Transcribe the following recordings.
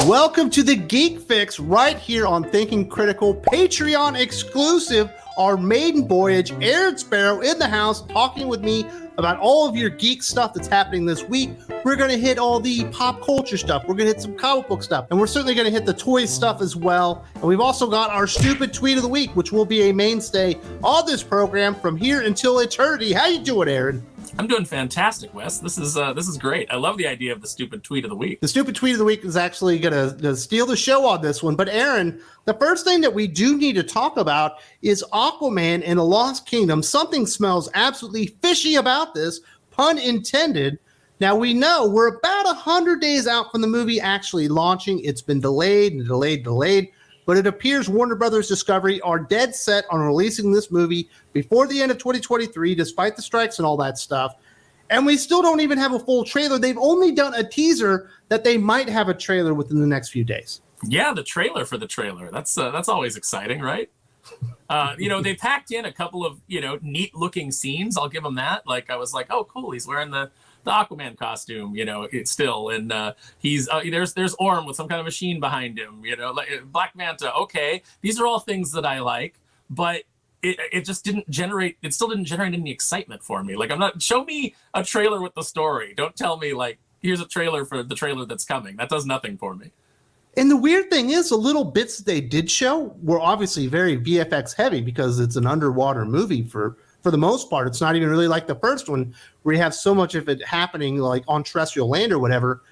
Welcome to the Geek Fix right here on Thinking Critical, Patreon exclusive. Our maiden voyage, Aaron Sparrow in the house talking with me about all of your geek stuff that's happening this week. We're going to hit all the pop culture stuff. We're going to hit some comic book stuff. And we're certainly going to hit the toy stuff as well. And we've also got our stupid tweet of the week, which will be a mainstay on this program from here until eternity. How you doing, Aaron? I'm doing fantastic, Wes. This is great. I love the idea of the stupid tweet of the week. The stupid tweet of the week is actually going to steal the show on this one. But Aaron, the first thing that we do need to talk about is Aquaman and the Lost Kingdom. Something smells absolutely fishy about this, pun intended. Now, we know we're about 100 days out from the movie actually launching. It's been delayed and delayed. But it appears Warner Brothers Discovery are dead set on releasing this movie before the end of 2023, despite the strikes and all that stuff. And we still don't even have a full trailer. They've only done a teaser that they might have a trailer within the next few days. Yeah, the trailer for the trailer. That's always exciting, right? They packed in a couple of, neat looking scenes. I'll give them that. Like, I was like, oh, cool. He's wearing the Aquaman costume, it's still, and he's there's Orm with some kind of machine behind him, like Black Manta. Okay, these are all things that I like, but it just didn't generate. It still didn't generate any excitement for me. Like, show me a trailer with the story. Don't tell me like here's a trailer for the trailer that's coming. That does nothing for me. And the weird thing is, the little bits that they did show were obviously very VFX heavy because it's an underwater movie for the most part. It's not even really like the first one where you have so much of it happening like on terrestrial land or whatever.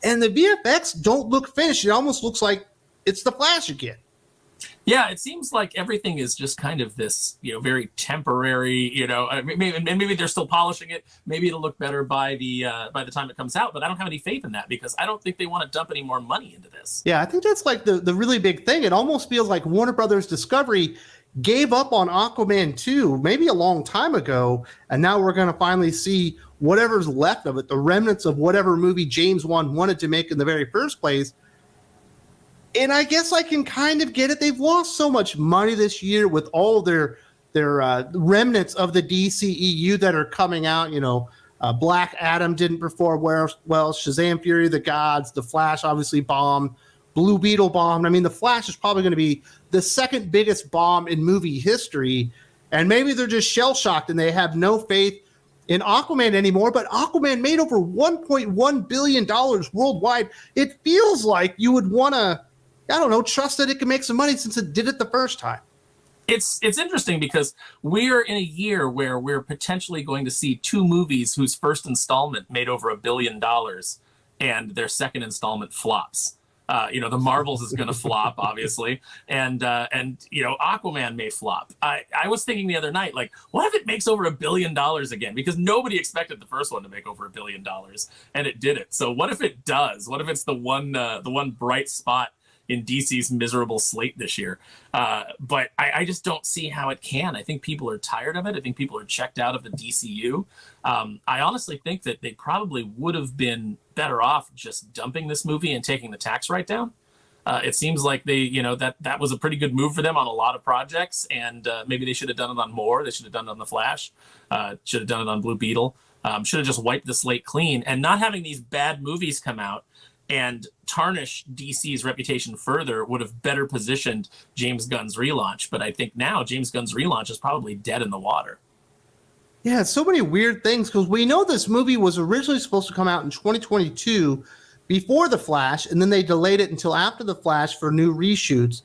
And the VFX don't look finished. It almost looks like it's the Flash again. Yeah, it seems like everything is just kind of this, very temporary, maybe they're still polishing it. Maybe it'll look better by the time it comes out, but I don't have any faith in that because I don't think they want to dump any more money into this. Yeah, I think that's like the really big thing. It almost feels like Warner Brothers Discovery gave up on Aquaman 2 maybe a long time ago, and now we're going to finally see whatever's left of it, the remnants of whatever movie James Wan wanted to make in the very first place. And I guess I can kind of get it. They've lost so much money this year with all their remnants of the DCEU that are coming out. Black Adam didn't perform well. Shazam! Fury of the Gods, The Flash obviously bombed. Blue Beetle bombed. I mean, The Flash is probably going to be the second biggest bomb in movie history. And maybe they're just shell-shocked and they have no faith in Aquaman anymore. But Aquaman made over $1.1 billion worldwide. It feels like you would want to, trust that it can make some money since it did it the first time. It's interesting because we're in a year where we're potentially going to see two movies whose first installment made over $1 billion and their second installment flops. The Marvels is going to flop, obviously, and Aquaman may flop. I was thinking the other night, like, what if it makes over $1 billion again? Because nobody expected the first one to make over $1 billion, and it did it. So what if it does? What if it's the one bright spot in DC's miserable slate this year? But I just don't see how it can. I think people are tired of it. I think people are checked out of the DCU. I honestly think that they probably would have been better off just dumping this movie and taking the tax write-down. It seems like they, that was a pretty good move for them on a lot of projects, and maybe they should have done it on more. They should have done it on The Flash. Should have done it on Blue Beetle. Should have just wiped the slate clean, and not having these bad movies come out and tarnish DC's reputation further would have better positioned James Gunn's relaunch. But I think now James Gunn's relaunch is probably dead in the water. Yeah, so many weird things, because we know this movie was originally supposed to come out in 2022 before The Flash, and then they delayed it until after The Flash for new reshoots.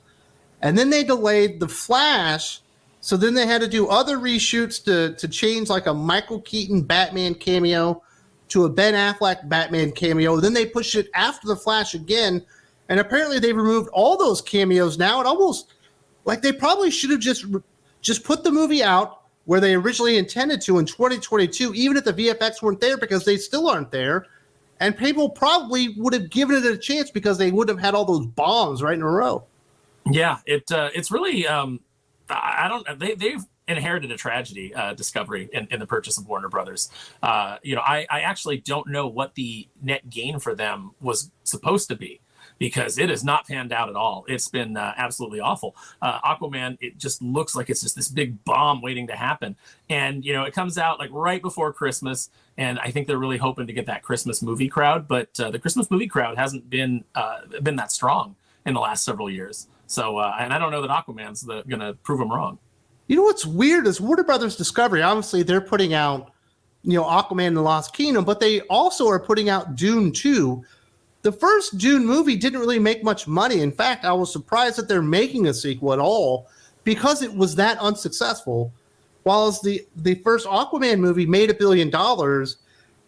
And then they delayed The Flash, so then they had to do other reshoots to change like a Michael Keaton Batman cameo to a Ben Affleck Batman cameo. Then they pushed it after The Flash again, and apparently they removed all those cameos now. It almost like they probably should have just put the movie out where they originally intended to in 2022, even if the VFX weren't there, because they still aren't there. And people probably would have given it a chance because they would have had all those bombs right in a row. Yeah, it's really they've inherited a tragedy, Discovery, in the purchase of Warner Brothers. I actually don't know what the net gain for them was supposed to be. because it has not panned out at all. It's been absolutely awful. Aquaman, it just looks like it's just this big bomb waiting to happen. And, it comes out like right before Christmas. And I think they're really hoping to get that Christmas movie crowd. But the Christmas movie crowd hasn't been that strong in the last several years. So, and I don't know that Aquaman's going to prove them wrong. You know what's weird is Warner Brothers Discovery, obviously they're putting out, Aquaman and the Lost Kingdom, but they also are putting out Dune 2. The first Dune movie didn't really make much money. In fact, I was surprised that they're making a sequel at all because it was that unsuccessful. While the first Aquaman movie made $1 billion,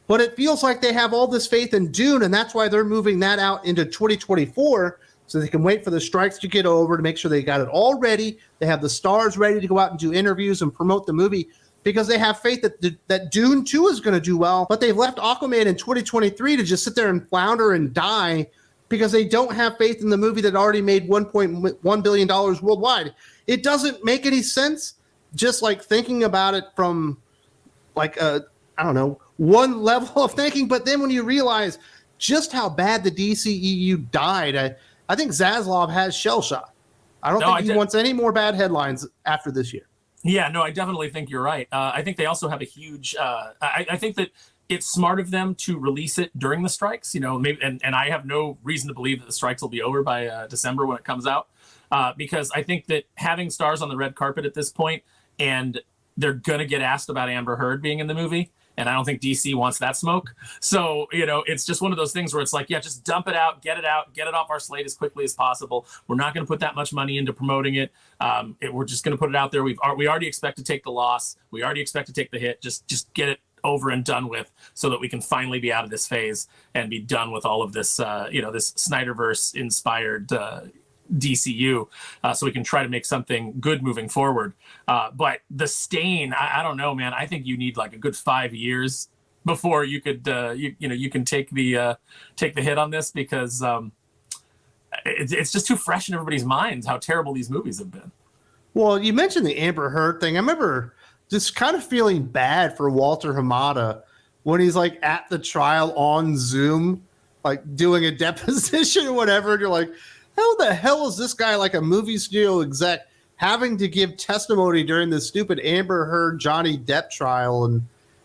but it feels like they have all this faith in Dune, and that's why they're moving that out into 2024 so they can wait for the strikes to get over to make sure they got it all ready. They have the stars ready to go out and do interviews and promote the movie because they have faith that Dune 2 is going to do well, but they've left Aquaman in 2023 to just sit there and flounder and die because they don't have faith in the movie that already made $1.1 billion worldwide. It doesn't make any sense, just like thinking about it from like, one level of thinking, but then when you realize just how bad the DCEU died, I think Zaslav has shell shock. I don't think he wants any more bad headlines after this year. Yeah, no, I definitely think you're right. I think they also have a huge. I think that it's smart of them to release it during the strikes. Maybe, and I have no reason to believe that the strikes will be over by December when it comes out, because I think that having stars on the red carpet at this point, and they're gonna get asked about Amber Heard being in the movie. And I don't think DC wants that smoke. So, it's just one of those things where it's like, yeah, just dump it out, get it off our slate as quickly as possible. We're not going to put that much money into promoting it. We're just going to put it out there. We already expect to take the loss. We already expect to take the hit. Just get it over and done with so that we can finally be out of this phase and be done with all of this, this Snyderverse inspired DCU, so we can try to make something good moving forward. But the stain, I don't know, man. I think you need like a good 5 years before you could, you can take the hit on this because it's just too fresh in everybody's minds how terrible these movies have been. Well, you mentioned the Amber Heard thing. I remember just kind of feeling bad for Walter Hamada when he's like at the trial on Zoom, like doing a deposition or whatever. And you're like, how the hell is this guy like a movie studio exec having to give testimony during this stupid Amber Heard Johnny Depp trial? And,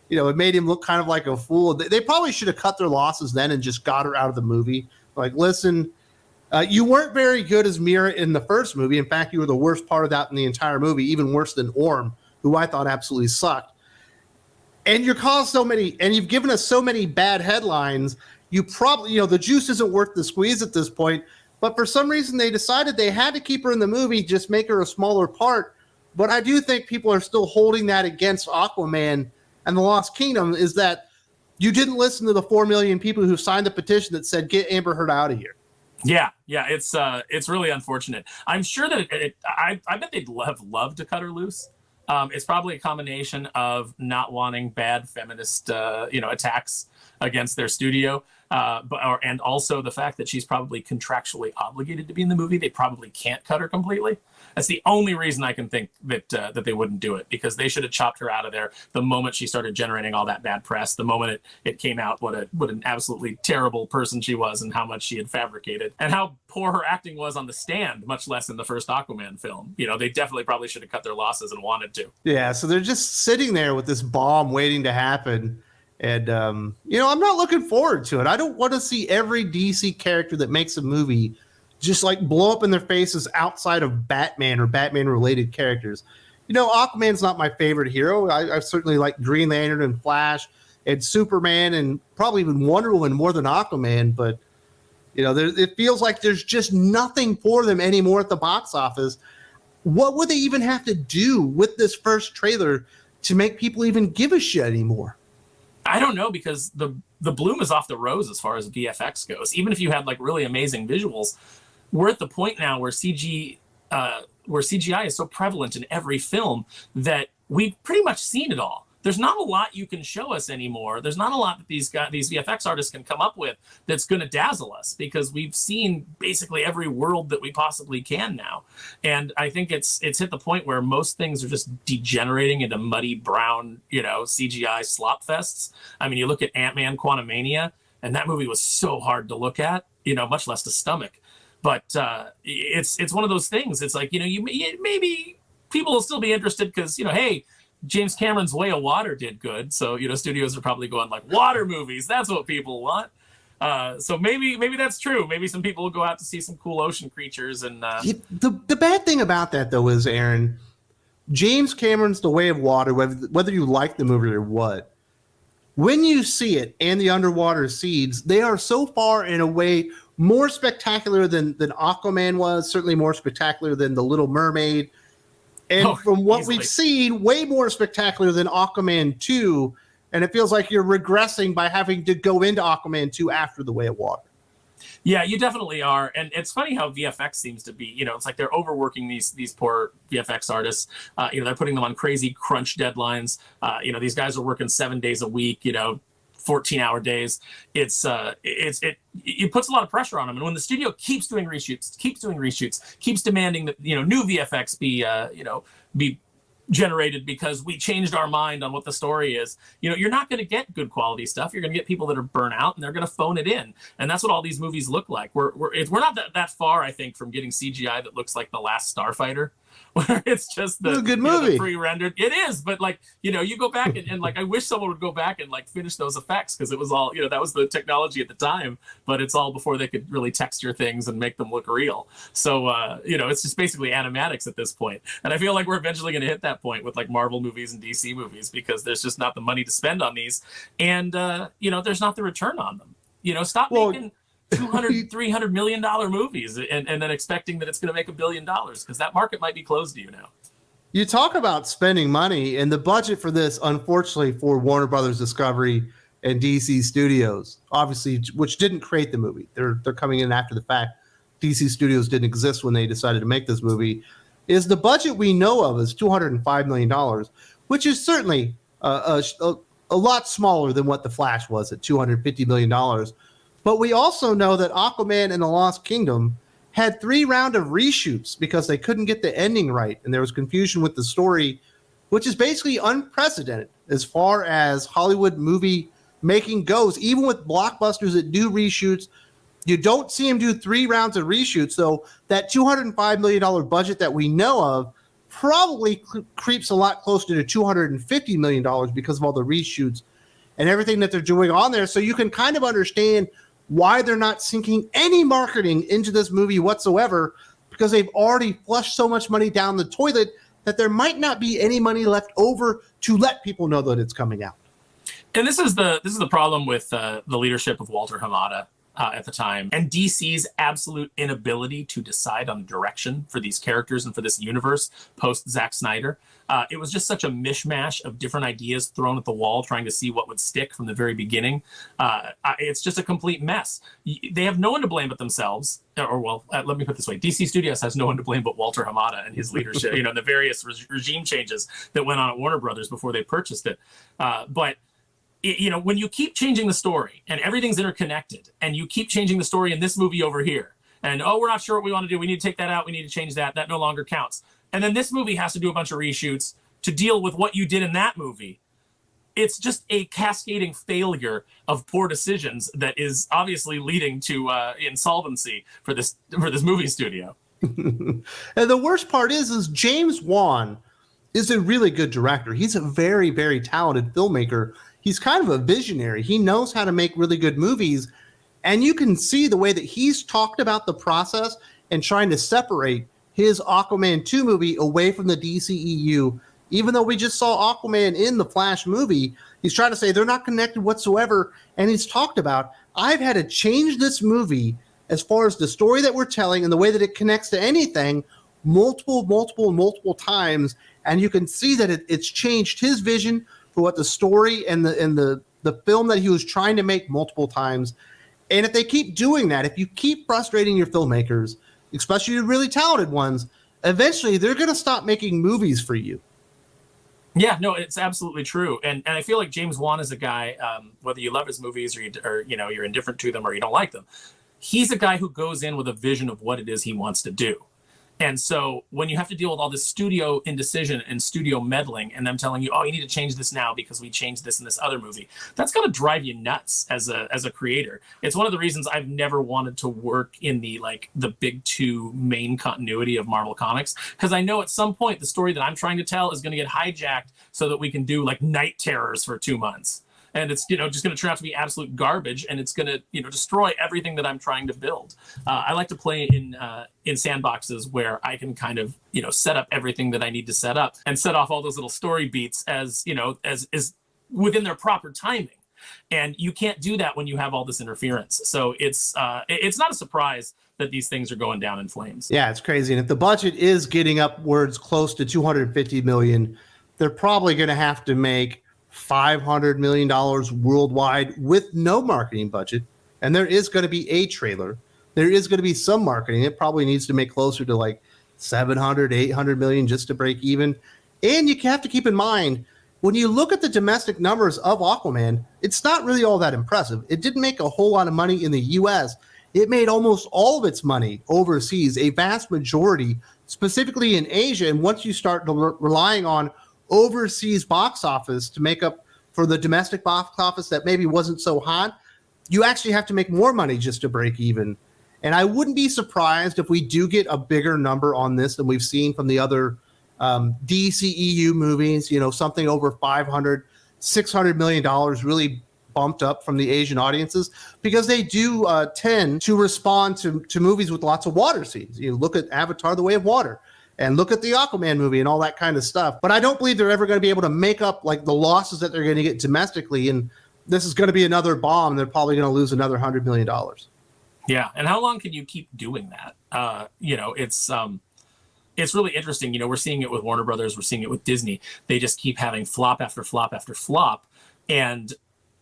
it made him look kind of like a fool. They probably should have cut their losses then and just got her out of the movie. Like, listen, you weren't very good as Mira in the first movie. In fact, you were the worst part of that in the entire movie, even worse than Orm, who I thought absolutely sucked. And you've given us so many bad headlines. You probably, the juice isn't worth the squeeze at this point. But for some reason, they decided they had to keep her in the movie, just make her a smaller part. But I do think people are still holding that against Aquaman and the Lost Kingdom, is that you didn't listen to the 4 million people who signed the petition that said, get Amber Heard out of here. Yeah, it's really unfortunate. I'm sure that I bet they'd have loved to cut her loose. It's probably a combination of not wanting bad feminist, attacks against their studio, and also the fact that she's probably contractually obligated to be in the movie. They probably can't cut her completely. That's the only reason I can think that they wouldn't do it, because they should have chopped her out of there the moment she started generating all that bad press. The moment it came out what an absolutely terrible person she was and how much she had fabricated and how poor her acting was on the stand, much less in the first Aquaman film. They definitely probably should have cut their losses and wanted to. Yeah, so they're just sitting there with this bomb waiting to happen. And, I'm not looking forward to it. I don't want to see every DC character that makes a movie just like blow up in their faces outside of Batman or Batman-related characters. Aquaman's not my favorite hero. I certainly like Green Lantern and Flash and Superman and probably even Wonder Woman more than Aquaman. But, it feels like there's just nothing for them anymore at the box office. What would they even have to do with this first trailer to make people even give a shit anymore? I don't know, because the bloom is off the rose as far as VFX goes. Even if you had like really amazing visuals, we're at the point now where CGI is so prevalent in every film that we've pretty much seen it all. There's not a lot you can show us anymore. There's not a lot that these VFX artists can come up with that's going to dazzle us, because we've seen basically every world that we possibly can now. And I think it's hit the point where most things are just degenerating into muddy brown, CGI slop fests. I mean, you look at Ant-Man Quantumania, and that movie was so hard to look at, much less to stomach. But it's one of those things. It's like, maybe people will still be interested because, hey, James Cameron's Way of Water did good. So, studios are probably going like, water movies, that's what people want. So maybe that's true. Maybe some people will go out to see some cool ocean creatures. And the bad thing about that, though, is, Aaron, James Cameron's The Way of Water, whether you like the movie or what, when you see it and the underwater scenes, they are so far, in a way, more spectacular than Aquaman was, certainly more spectacular than The Little Mermaid. And from what we've seen, way more spectacular than Aquaman 2. And it feels like you're regressing by having to go into Aquaman 2 after The Way of Water. Yeah, you definitely are. And it's funny how VFX seems to be, it's like they're overworking these poor VFX artists. They're putting them on crazy crunch deadlines. These guys are working 7 days a week, 14-hour days. It puts a lot of pressure on them. And when the studio keeps doing reshoots, keeps demanding that, new VFX be generated because we changed our mind on what the story is, you're not going to get good quality stuff. You're going to get people that are burnt out, and they're going to phone it in. And that's what all these movies look like. We're not that far, I think, from getting CGI that looks like The Last Starfighter, where it's just the good movie, the pre-rendered. It is, but you go back and I wish someone would go back and finish those effects, because it was all, that was the technology at the time, but it's all before they could really texture things and make them look real. So it's just basically animatics at this point. And I feel like we're eventually going to hit that point with Marvel movies and DC movies, because there's just not the money to spend on these, and there's not the return on them. Stop making $200-300 million movies and then expecting that it's going to make $1 billion, because that market might be closed to you now. You talk about spending money, and the budget for this, unfortunately, for Warner Brothers Discovery and DC Studios, obviously, which didn't create the movie. They're coming in after the fact. DC Studios didn't exist when they decided to make this movie. Is the budget we know of is $205 million, which is certainly a lot smaller than what The Flash was at $250 million. But we also know that Aquaman and the Lost Kingdom had 3 rounds of reshoots because they couldn't get the ending right, and there was confusion with the story, which is basically unprecedented as far as Hollywood movie making goes. Even with blockbusters that do reshoots, you don't see them do 3 rounds of reshoots. So that $205 million budget that we know of probably creeps a lot closer to $250 million because of all the reshoots and everything that they're doing on there. So you can kind of understand why they're not sinking any marketing into this movie whatsoever, because they've already flushed so much money down the toilet that there might not be any money left over to let people know that it's coming out. And this is the problem with the leadership of Walter Hamada at the time, and DC's absolute inability to decide on direction for these characters and for this universe post Zack Snyder. It was just such a mishmash of different ideas thrown at the wall, trying to see what would stick from the very beginning. It's just a complete mess. They have no one to blame but themselves. Let me put it this way. DC Studios has no one to blame but Walter Hamada and his leadership, the various regime changes that went on at Warner Brothers before they purchased it. But when you keep changing the story and everything's interconnected, and you keep changing the story in this movie over here, and we're not sure what we want to do, we need to take that out, we need to change that no longer counts, and then this movie has to do a bunch of reshoots to deal with what you did in that movie, it's just a cascading failure of poor decisions that is obviously leading to insolvency for this movie studio. And the worst part is James Wan is a really good director. He's a very, very talented filmmaker. He's kind of a visionary. He knows how to make really good movies. And you can see the way that he's talked about the process and trying to separate his Aquaman 2 movie away from the DCEU. Even though we just saw Aquaman in the Flash movie, he's trying to say they're not connected whatsoever. And he's talked about, I've had to change this movie as far as the story that we're telling and the way that it connects to anything multiple times. And you can see that it's changed his vision for what the story and the film that he was trying to make multiple times. And if they keep doing that, if you keep frustrating your filmmakers, especially your really talented ones, eventually they're going to stop making movies for you. Yeah, no, it's absolutely true. And I feel like James Wan is a guy, whether you love his movies or you're indifferent to them or you don't like them, he's a guy who goes in with a vision of what it is he wants to do. And so when you have to deal with all this studio indecision and studio meddling and them telling you, oh, you need to change this now because we changed this in this other movie, that's going to drive you nuts as a creator. It's one of the reasons I've never wanted to work in the big two main continuity of Marvel Comics, because I know at some point the story that I'm trying to tell is going to get hijacked so that we can do like Night Terrors for 2 months. And it's, just going to turn out to be absolute garbage, and it's going to, destroy everything that I'm trying to build. I like to play in sandboxes where I can kind of, set up everything that I need to set up and set off all those little story beats as within their proper timing. And you can't do that when you have all this interference. So it's not a surprise that these things are going down in flames. Yeah, it's crazy. And if the budget is getting upwards close to $250 million, they're probably going to have to make $500 million worldwide with no marketing budget. And there is going to be a trailer. There is going to be some marketing. It probably needs to make closer to like 700, 800 million just to break even. And you have to keep in mind, when you look at the domestic numbers of Aquaman, it's not really all that impressive. It didn't make a whole lot of money in the US. It made almost all of its money overseas, a vast majority, specifically in Asia. And once you start relying on overseas box office to make up for the domestic box office that maybe wasn't so hot, you actually have to make more money just to break even. And I wouldn't be surprised if we do get a bigger number on this than we've seen from the other DCEU movies, something over $500-600 million really bumped up from the Asian audiences, because they do tend to respond to movies with lots of water scenes. You look at Avatar: The Way of Water, and look at the Aquaman movie and all that kind of stuff. But I don't believe they're ever going to be able to make up like the losses that they're going to get domestically. And this is going to be another bomb. They're probably going to lose another $100 million. Yeah. And how long can you keep doing that? It's really interesting. We're seeing it with Warner Brothers. We're seeing it with Disney. They just keep having flop after flop after flop. And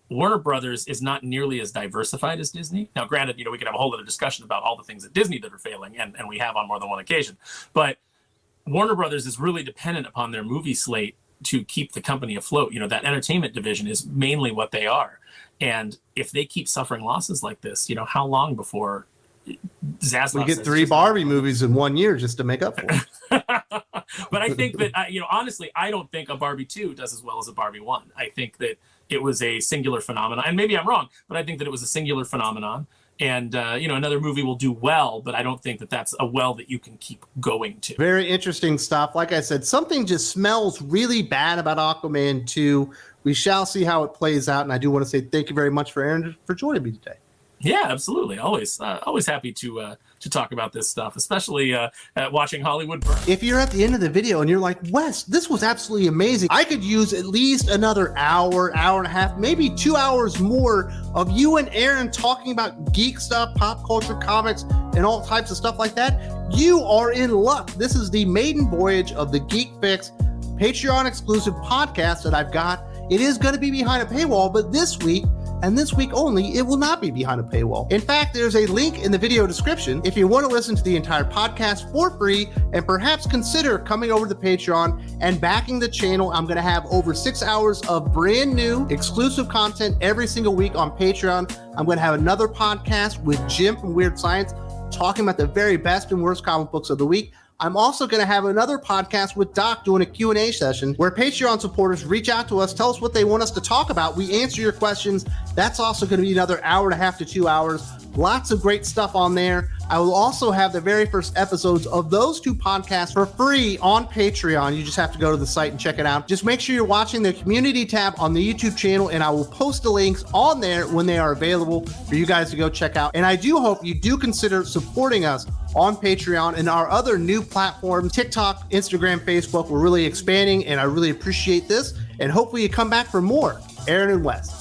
Warner Brothers is not nearly as diversified as Disney. Now, granted, we could have a whole other discussion about all the things at Disney that are failing, and we have on more than one occasion. But Warner Brothers is really dependent upon their movie slate to keep the company afloat. That entertainment division is mainly what they are. And if they keep suffering losses like this, how long before Zaslav we get 3 Barbie movies in 1 year just to make up for it? But I think that, honestly, I don't think a Barbie 2 does as well as a Barbie 1. I think that it was a singular phenomenon. And maybe I'm wrong, but I think that it was a singular phenomenon. And, another movie will do well, but I don't think that that's a well that you can keep going to. Very interesting stuff. Like I said, something just smells really bad about Aquaman 2. We shall see how it plays out. And I do want to say thank you very much for Aaron for joining me today. Yeah, absolutely. Always happy to talk about this stuff, especially watching Hollywood burn. If you're at the end of the video and you're like, Wes, this was absolutely amazing, I could use at least another hour and a half, maybe 2 hours more of you and Aaron talking about geek stuff, pop culture, comics, and all types of stuff like that, you are in luck. This is the maiden voyage of the Geek Fix Patreon exclusive podcast that I've got. It is going to be behind a paywall, but this week, and this week only, it will not be behind a paywall. In fact, there's a link in the video description if you want to listen to the entire podcast for free and perhaps consider coming over to Patreon and backing the channel. I'm going to have over 6 hours of brand new exclusive content every single week on Patreon. I'm going to have another podcast with Jim from Weird Science talking about the very best and worst comic books of the week. I'm also going to have another podcast with Doc doing a Q&A session where Patreon supporters reach out to us, tell us what they want us to talk about. We answer your questions. That's also going to be another hour and a half to 2 hours. Lots of great stuff on there. I will also have the very first episodes of those 2 podcasts for free on Patreon. You just have to go to the site and check it out. Just make sure you're watching the community tab on the YouTube channel, and I will post the links on there when they are available for you guys to go check out. And I do hope you do consider supporting us on Patreon and our other new platforms, TikTok, Instagram, Facebook. We're really expanding, and I really appreciate this. And hopefully you come back for more. Aaron and Wes.